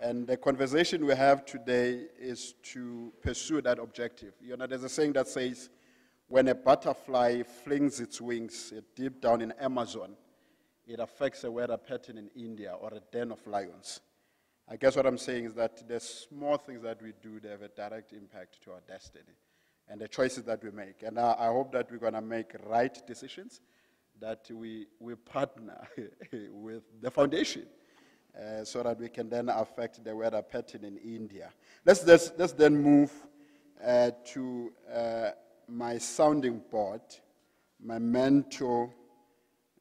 And the conversation we have today is to pursue that objective. You know, there's a saying that says, when a butterfly flings its wings deep down in Amazon, it affects a weather pattern in India or a den of lions. I guess what I'm saying is that the small things that we do, they have a direct impact to our destiny and the choices that we make. And I hope that we're going to make right decisions, that we partner with the foundation so that we can then affect the weather pattern in India. Let's then move to my sounding board, my mentor,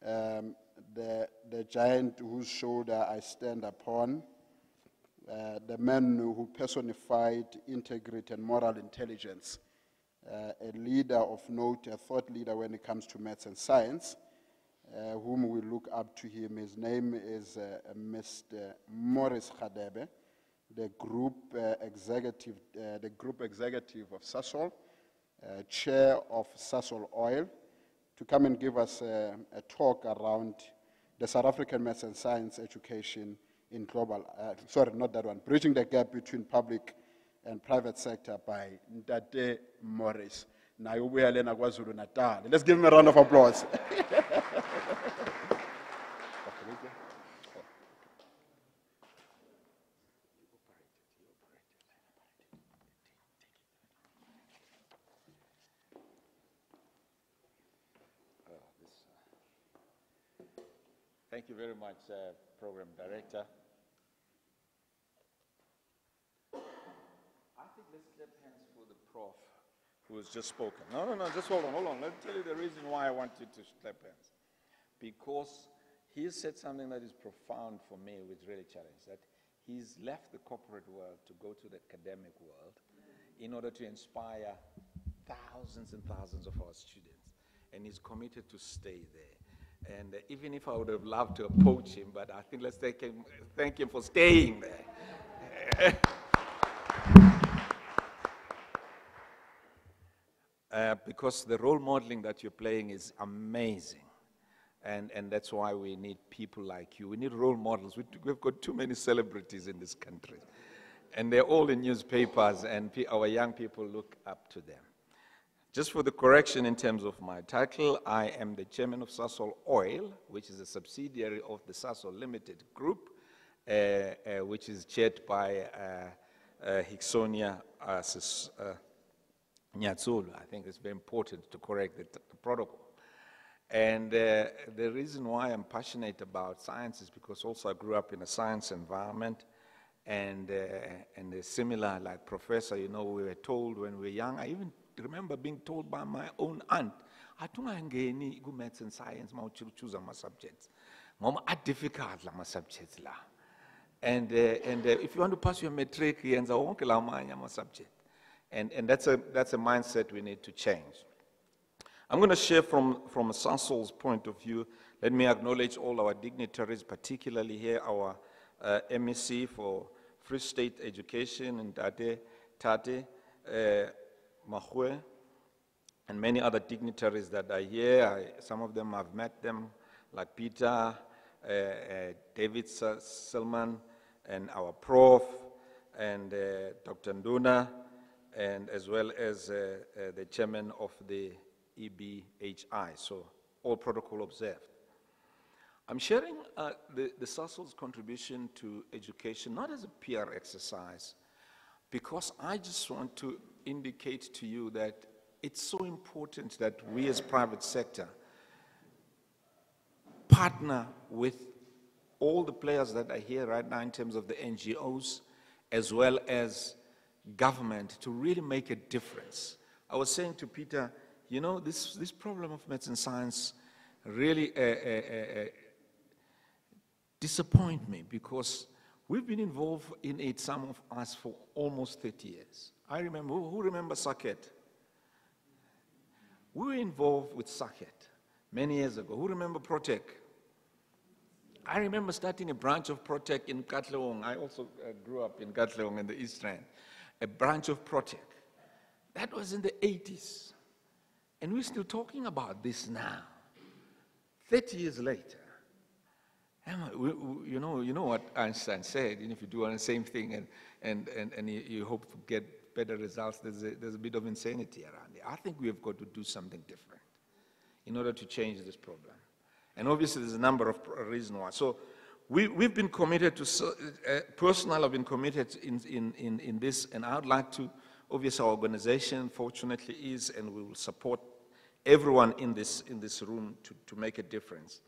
the giant whose shoulder I stand upon, the man who personified integrity and moral intelligence, a leader of note, a thought leader when it comes to maths and science, whom we look up to him. His name is Mr. Maurice Radebe, the group executive of Sasol, chair of Sasol Oil, to come and give us a talk around the South African maths and science education in global, bridging the gap between public and private sector by Ndate Maurice. Let's give him a round of applause. Thank you very much, Program Director. I think let's clap hands for the Prof who has just spoken. No, just hold on. Let me tell you the reason why I want you to clap hands. Because he has said something that is profound for me, which really challenged, that he's left the corporate world to go to the academic world in order to inspire thousands and thousands of our students. And he's committed to stay there. And even if I would have loved to approach him, but I think let's thank him for staying there. Because the role modeling that you're playing is amazing. And that's why we need people like you. We need role models. We've got too many celebrities in this country. And they're all in newspapers, and our young people look up to them. Just for the correction in terms of my title, I am the chairman of Sasol Oil, which is a subsidiary of the Sasol Limited Group, which is chaired by Hixonia Nyatsulu. I think it's very important to correct the protocol. And the reason why I'm passionate about science is because also I grew up in a science environment, and similar, like Professor, you know, we were told when we were young, I even remember being told by my own aunt, I don't know maths and science, I choose my subjects. Mama, are difficult my subjects la. And if you want to pass your matric, you won't my subject. And that's a mindset we need to change. I'm going to share from Sasol's point of view. Let me acknowledge all our dignitaries, particularly here our MEC for Free State Education and Tate, Mahue, and many other dignitaries that are here. Some of them I've met them, like Peter, David Selman, and our Prof, and Dr. Nduna, and as well as the chairman of the EBHI, so all protocol observed. I'm sharing the Sasol's contribution to education, not as a PR exercise, because I just want to indicate to you that it's so important that we as private sector partner with all the players that are here right now in terms of the NGOs, as well as government, to really make a difference. I was saying to Peter, you know, this problem of maths and science really disappoint me, because we've been involved in it, some of us, for almost 30 years. I remember, who remembers Saket? We were involved with Saket many years ago. Who remember Protec? I remember starting a branch of Protec in Katlehong. I also grew up in Katlehong in the East Rand. A branch of Protec. That was in the 80s. And we're still talking about this now, 30 years later. You know what Einstein said, and if you do the same thing and you hope to get better results, there's a bit of insanity around it. I think we have got to do something different in order to change this problem. And obviously there's a number of reasons why. So we've been committed to, personally I've been committed in this, and I would like to, obviously our organization fortunately is, and we will support everyone in this room to make a difference.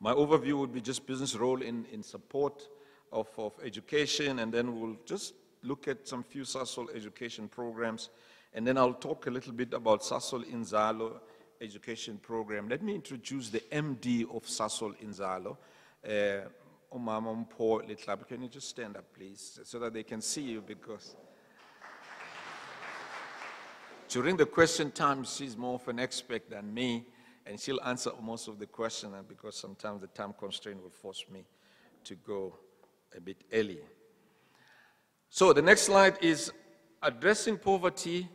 My overview would be just business role in support of education, and then we'll just look at some few Sasol education programs, and then I'll talk a little bit about Sasol Inzalo education program. Let me introduce the MD of Sasol Inzalo, Umama Mpho Letlab. Can you just stand up, please, so that they can see you, because during the question time, she's more of an expert than me, and she'll answer most of the questions, and because sometimes the time constraint will force me to go a bit early. So the next slide is addressing poverty,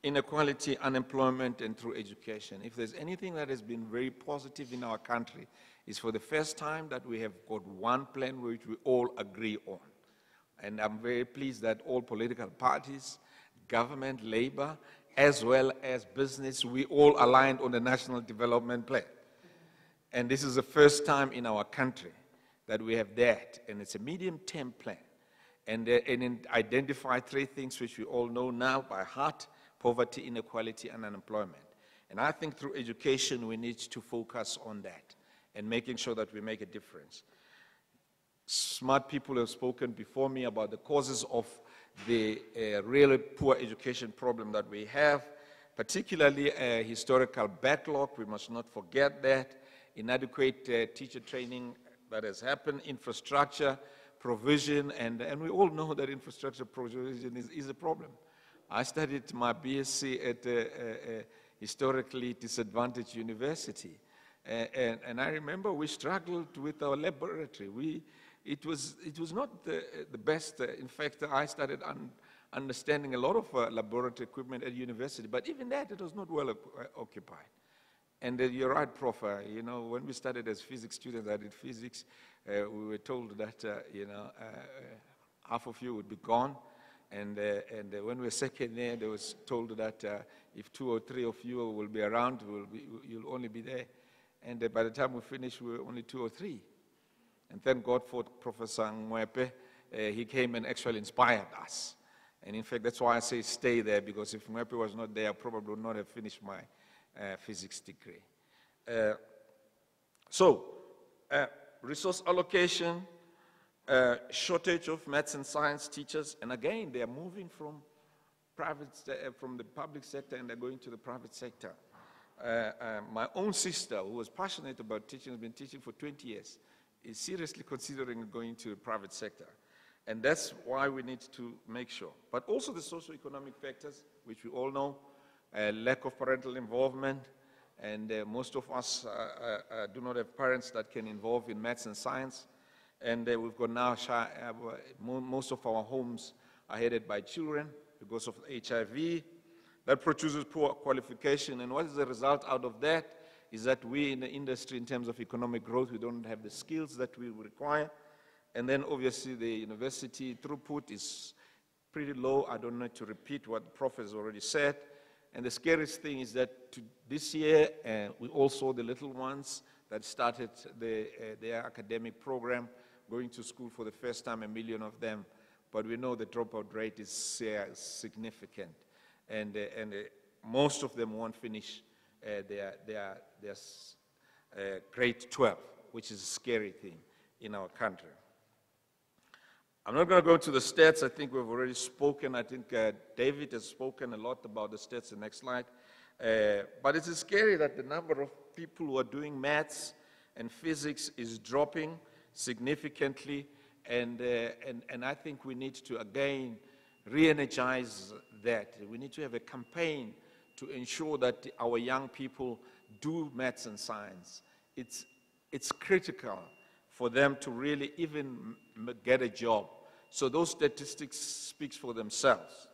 inequality, unemployment, and through education. If there's anything that has been very positive in our country, it's for the first time that we have got one plan which we all agree on. And I'm very pleased that all political parties, government, labor, as well as business, we all aligned on the National Development Plan. And this is the first time in our country that we have that, and it's a medium-term plan. And it identified three things which we all know now by heart: poverty, inequality, and unemployment. And I think through education we need to focus on that and making sure that we make a difference. Smart people have spoken before me about the causes of the really poor education problem that we have, particularly a historical backlog. We must not forget that. Inadequate teacher training that has happened, infrastructure provision, and we all know that infrastructure provision is a problem. I studied my BSc at a historically disadvantaged university, and I remember we struggled with our laboratory. It was not the best. In fact, I started understanding a lot of laboratory equipment at university, but even that, it was not well occupied. And you're right, Prof. You know, when we started as physics students, I did physics, we were told that, half of you would be gone. And when we were second year, they was told that if 2 or 3 of you will be around, you'll only be there. And by the time we finished, we were only 2 or 3. And thank God for Professor Mwepe. He came and actually inspired us. And in fact, that's why I say stay there, because if Mwepe was not there, I probably would not have finished my physics degree. Resource allocation, shortage of maths and science teachers, and again, they are moving from the public sector and they're going to the private sector. My own sister, who was passionate about teaching, has been teaching for 20 years, is seriously considering going to the private sector. And that's why we need to make sure. But also the socio-economic factors, which we all know, lack of parental involvement, and most of us do not have parents that can involve in maths and science. And we've got now, most of our homes are headed by children because of HIV. That produces poor qualification, and what is the result out of that is that we in the industry, in terms of economic growth, we don't have the skills that we require. And then obviously the university throughput is pretty low. I don't need to repeat what the prof has already said. And the scariest thing is that this year, we all saw the little ones that started their academic program, going to school for the first time, 1 million of them. But we know the dropout rate is significant. And most of them won't finish their grade 12, which is a scary thing in our country. I'm not going to go into the stats. I think we've already spoken. I think David has spoken a lot about the stats. The next slide. But it's scary that the number of people who are doing maths and physics is dropping significantly. And I think we need to, again, re-energize that. We need to have a campaign to ensure that our young people do maths and science. It's critical for them to really even get a job. So those statistics speak for themselves.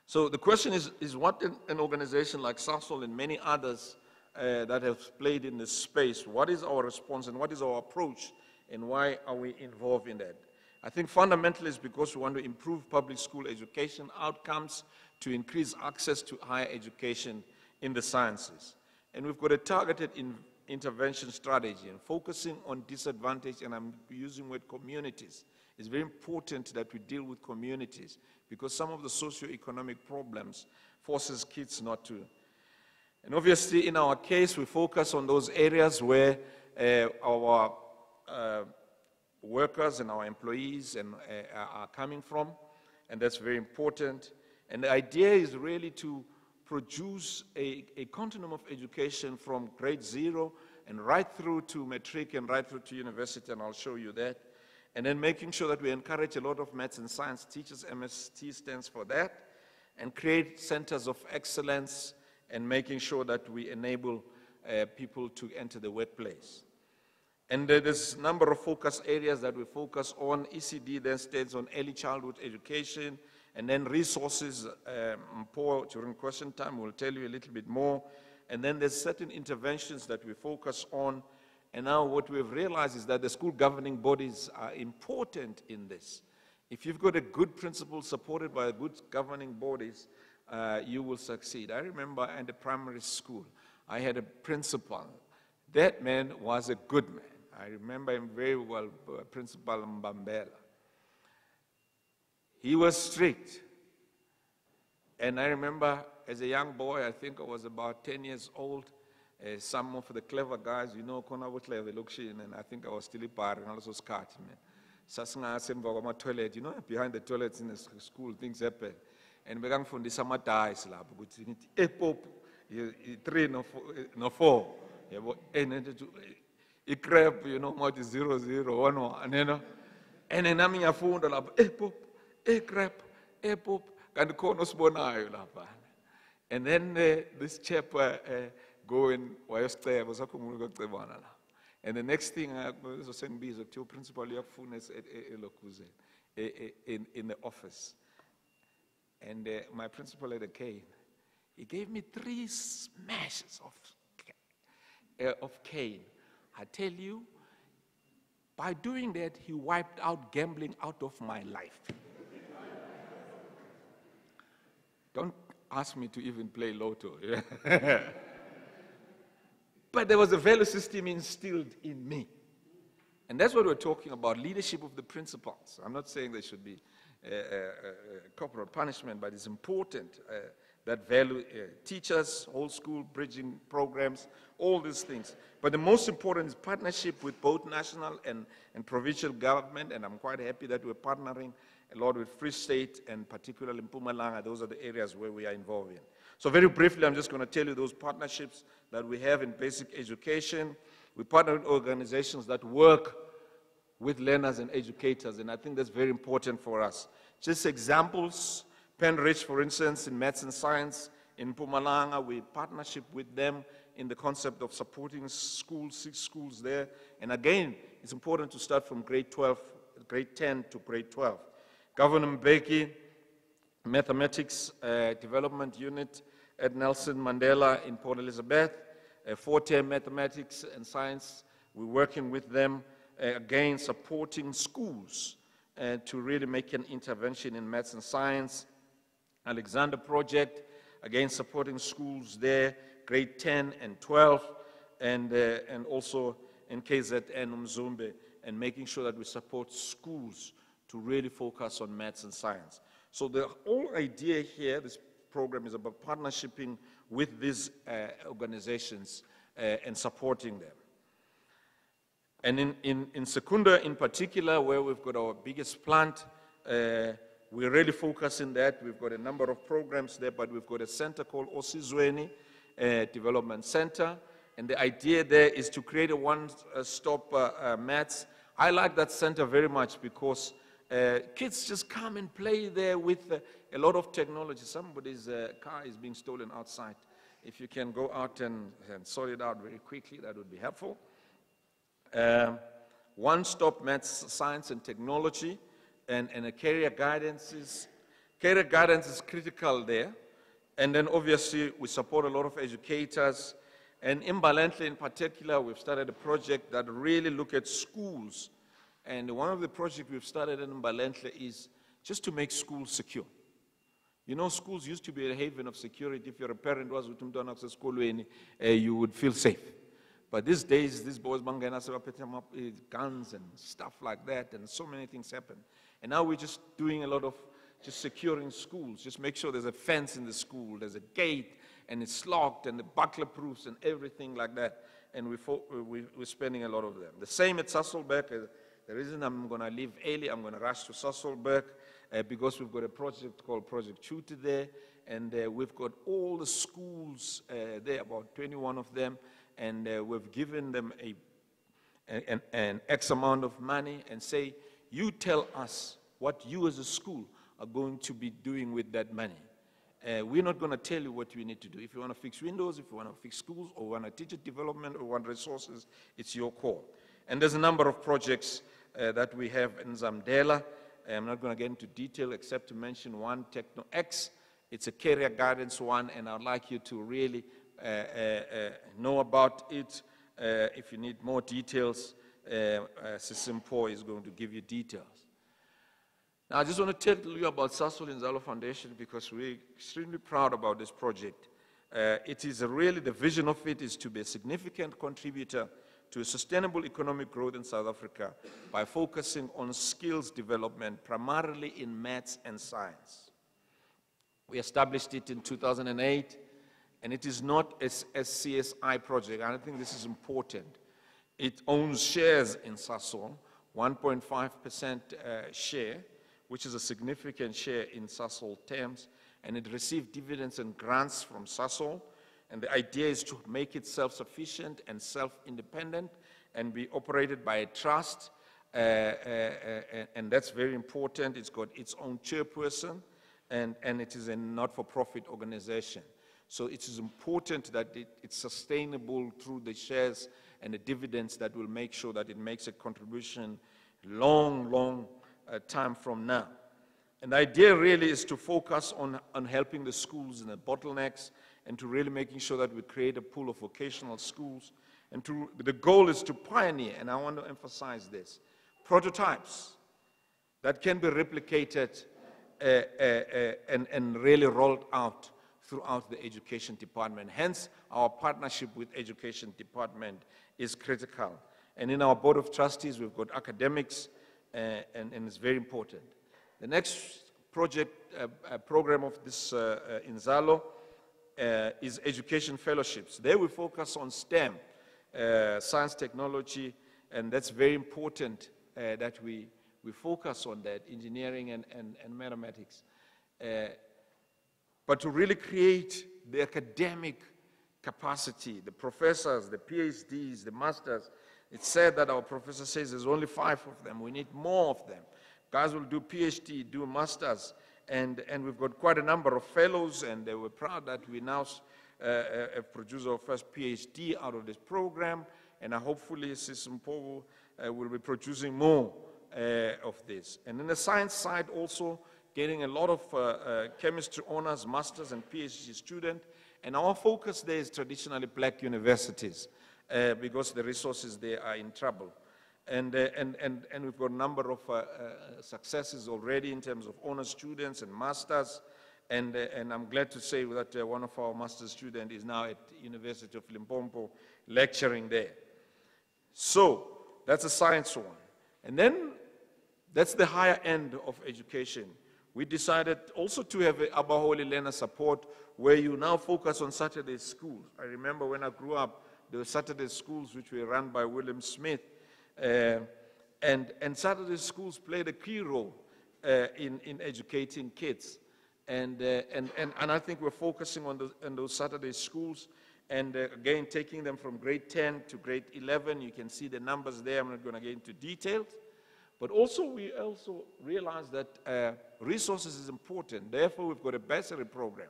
So the question is what an organization like Sasol and many others that have played in this space. What is our response and what is our approach and why are we involved in that? I think fundamentally it's because we want to improve public school education outcomes to increase access to higher education in the sciences. And we've got a targeted intervention strategy and focusing on disadvantaged, and I'm using the word communities. It's very important that we deal with communities because some of the socioeconomic problems forces kids not to. And obviously in our case, we focus on those areas where our workers and our employees are coming from, and that's very important. And the idea is really to produce a continuum of education from grade 0 and right through to matric and right through to university, and I'll show you that. And then making sure that we encourage a lot of maths and science teachers, MST stands for that, and create centers of excellence and making sure that we enable people to enter the workplace. And there's a number of focus areas that we focus on. ECD then stands on early childhood education, and then resources. Paul, during question time, will tell you a little bit more. And then there's certain interventions that we focus on. And now what we've realized is that the school governing bodies are important in this. If you've got a good principal supported by good governing bodies, you will succeed. I remember in the primary school, I had a principal. That man was a good man. I remember him very well, Principal Mbambela. He was strict. And I remember as a young boy, I think I was about 10 years old, some of the clever guys, you know, and I think I was still a bar and also scat, man. Toilet, you know, behind the toilets in the school, things happen. And we from the summer dice lab, which is 3 no 4. A crap, you know, what is 0, 0, 1, 1, you know. And then I'm in a phone, a crap, a pop, and the corners bonayo. And then this chap going, was and the next thing I was saying, be the principal in the office. And my principal had a cane. He gave me 3 smashes of cane. I tell you, by doing that, he wiped out gambling out of my life. Don't ask me to even play lotto. But there was a value system instilled in me. And that's what we're talking about, leadership of the principals. I'm not saying there should be corporal punishment, but it's important that value teachers, whole school bridging programs, all these things. But the most important is partnership with both national and provincial government, and I'm quite happy that we're partnering a lot with Free State and particularly in Mpumalanga. Those are the areas where we are involved in. So very briefly, I'm just going to tell you those partnerships that we have in basic education. We partner with organizations that work with learners and educators, and I think that's very important for us. Just examples, Penrich, for instance, in maths and science, in Mpumalanga, we partnership with them in the concept of supporting schools, 6 schools there. And again, it's important to start from grade 10 to grade 12. Governor Mbeki, Mathematics Development Unit at Nelson Mandela in Port Elizabeth, 4-term mathematics and science. We're working with them, again, supporting schools to really make an intervention in maths and science. Alexander Project, again, supporting schools there, grade 10 and 12, and also in KZN Umzumbe, and making sure that we support schools to really focus on maths and science. So the whole idea here, this program, is about partnershiping with these organizations and supporting them. And in Secunda in particular, where we've got our biggest plant, we're really focusing that. We've got a number of programs there, but we've got a center called Osizweni Development Center. And the idea there is to create a one-stop maths. I like that center very much because kids just come and play there with a lot of technology. Somebody's car is being stolen outside. If you can go out and sort it out very quickly, that would be helpful. One-stop maths, science, and technology, and a career guidance is critical there. And then obviously we support a lot of educators And in Mbalenhle in particular, we've started a project that really look at schools. And one of the projects we've started in Mbalenhle is just to make schools secure. You know, schools used to be a haven of security. If you're a parent who was with school, you would feel safe. But these days, these boys guns and stuff like that, and so many things happen. And now we're just doing a lot of just securing schools. Just make sure there's a fence in the school, there's a gate, and it's locked, and the burglar proofs and everything like that. And we're spending a lot of them. The same at Sasolburg. The reason I'm going to leave early, I'm going to rush to Sasolburg, because we've got a project called Project Tutor there, and we've got all the schools there, about 21 of them, and we've given them an X amount of money and say, you tell us what you as a school are going to be doing with that money. We're not going to tell you what you need to do. If you want to fix windows, if you want to fix schools, or want to teacher development, or want resources, it's your call. And there's a number of projects that we have in Zamdela. I'm not going to get into detail except to mention one, Techno X. It's a career guidance one, and I'd like you to really know about it. If you need more details, Sisimpo is going to give you details. Now, I just want to tell you about Sasol Inzalo Foundation because we're extremely proud about this project. It is really, the vision of it is to be a significant contributor to a sustainable economic growth in South Africa by focusing on skills development, primarily in maths and science. We established it in 2008, and it is not a CSI project. I think this is important. It owns shares in Sasol, 1.5% share, which is a significant share in Sasol terms, and it received dividends and grants from Sasol. And the idea is to make it self-sufficient and self-independent and be operated by a trust, and that's very important. It's got its own chairperson, and it is a not-for-profit organization. So it is important that it's sustainable through the shares and the dividends that will make sure that it makes a contribution long time from now. And the idea really is to focus on helping the schools and the bottlenecks, and to really making sure that we create a pool of vocational schools. And the goal is to pioneer, and I want to emphasize this, prototypes that can be replicated and really rolled out throughout the education department. Hence, our partnership with education department is critical. And in our board of trustees, we've got academics, and it's very important. The next program of this Inzalo is education fellowships. There we focus on STEM, science, technology, and that's very important that we focus on that, engineering and mathematics. But to really create the academic capacity, the professors, the PhDs, the masters, it's said that our professor says there's only 5 of them. We need more of them. Guys will do PhD, do masters, and we've got quite a number of fellows, and we're proud that we now have produced our first PhD out of this program, and hopefully Sisimpo will be producing more of this. And in the science side also, getting a lot of chemistry honors, masters, and PhD students, and our focus there is traditionally black universities, because the resources there are in trouble. And we've got a number of successes already in terms of honor students and masters. And I'm glad to say that one of our master's students is now at University of Limpopo lecturing there. So that's a science one. And then that's the higher end of education. We decided also to have a Abaholi learner support where you now focus on Saturday schools. I remember when I grew up, there were Saturday schools which were run by William Smith. And Saturday schools played a key role in educating kids. And I think we're focusing on those Saturday schools, and again, taking them from grade 10 to grade 11. You can see the numbers there. I'm not going to get into details. But also, we also realize that resources is important. Therefore, we've got a bursary program.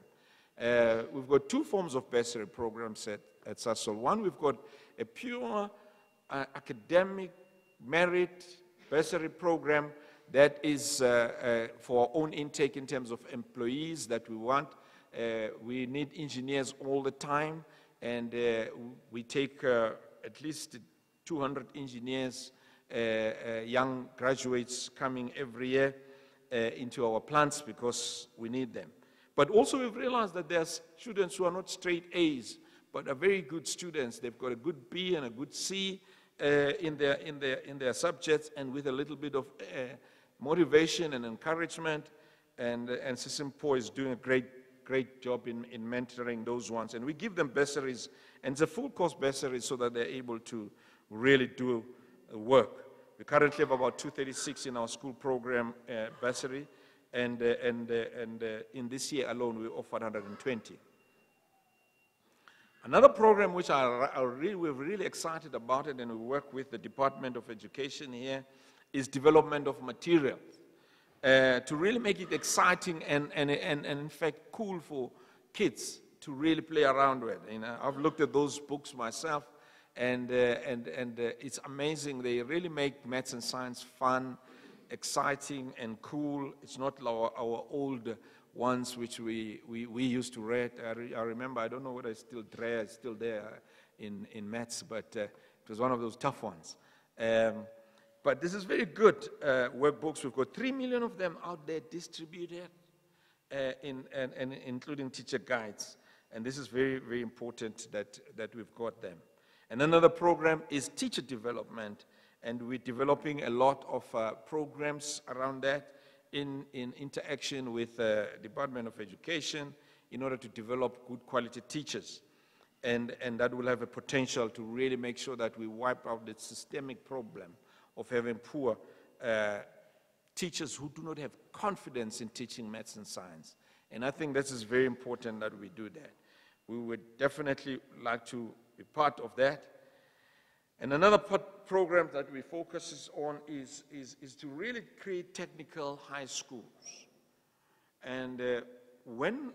We've got 2 forms of bursary programs at Sasol. One, we've got a pure academic merit bursary program that is for our own intake in terms of employees that we want. We need engineers all the time, And we take at least 200 engineers, young graduates coming every year into our plants because we need them. But also we've realized that there's students who are not straight A's, but are very good students. They've got a good B and a good C in their subjects, and with a little bit of motivation and encouragement. And Sisimpo is doing a great job in mentoring those ones. And we give them bursaries, and it's a full course bursary so that they're able to really do work. We currently have about 236 in our school program bursary, and in this year alone we offered 120. Another program which we're really excited about it, and we work with the Department of Education here, is development of materials. To really make it exciting and in fact cool for kids to really play around with. You know, I've looked at those books myself, and it's amazing. They really make maths and science fun, exciting, and cool. It's not our old ones which we used to read. I remember, I don't know whether it's still there in maths, but it was one of those tough ones. But this is very good workbooks. We've got 3 million of them out there distributed, including teacher guides. And this is very, very important that we've got them. And another program is teacher development. And we're developing a lot of programs around that in interaction with the Department of Education in order to develop good quality teachers. And that will have a potential to really make sure that we wipe out the systemic problem of having poor teachers who do not have confidence in teaching maths and science. And I think this is very important that we do that. We would definitely like to be part of that. And another program that we focus on is to really create technical high schools. And when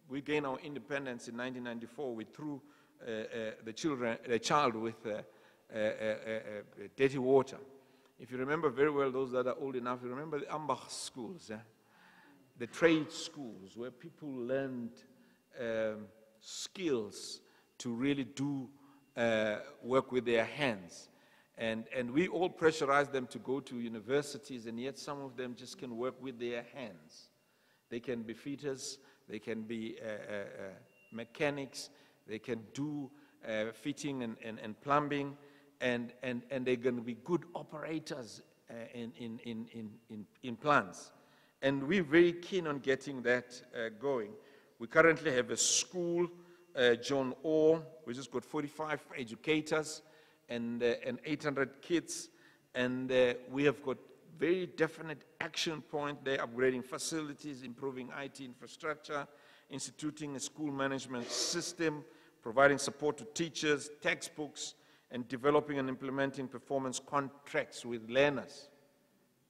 we gained our independence in 1994, we threw the child with dirty water. If you remember very well, those that are old enough, you remember the Ambach schools, the trade schools where people learned skills to really do work with their hands. And we all pressurized them to go to universities, and yet some of them just can work with their hands. They can be fitters, they can be mechanics, they can do fitting and plumbing, and they're going to be good operators in plants. And we're very keen on getting that going. We currently have a school, John Orr, which has got 45 educators and 800 kids. And we have got very definite action point there, upgrading facilities, improving IT infrastructure, instituting a school management system, providing support to teachers, textbooks, and developing and implementing performance contracts with learners.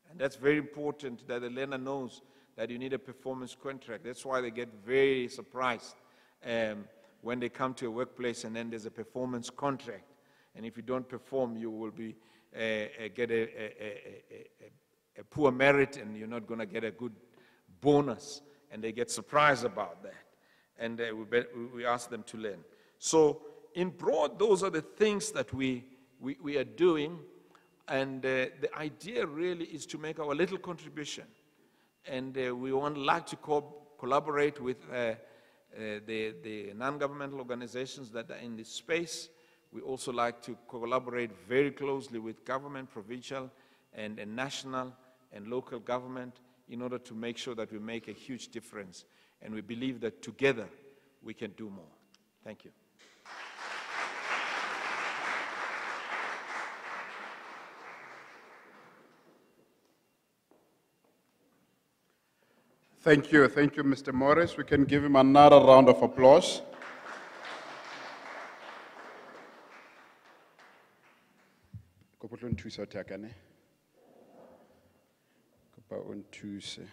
And that's very important that the learner knows that you need a performance contract. That's why they get very surprised when they come to a workplace and then there's a performance contract. And if you don't perform, you will be get a poor merit, and you're not going to get a good bonus. And they get surprised about that. And we ask them to learn. So in broad, those are the things that we are doing. And the idea really is to make our little contribution. And we would like to collaborate with the non-governmental organizations that are in this space. We also like to collaborate very closely with government, provincial, and national and local government in order to make sure that we make a huge difference. And we believe that together we can do more. Thank you. Thank you, Mr. Maurice. We can give him another round of applause. Kopa o nthuse.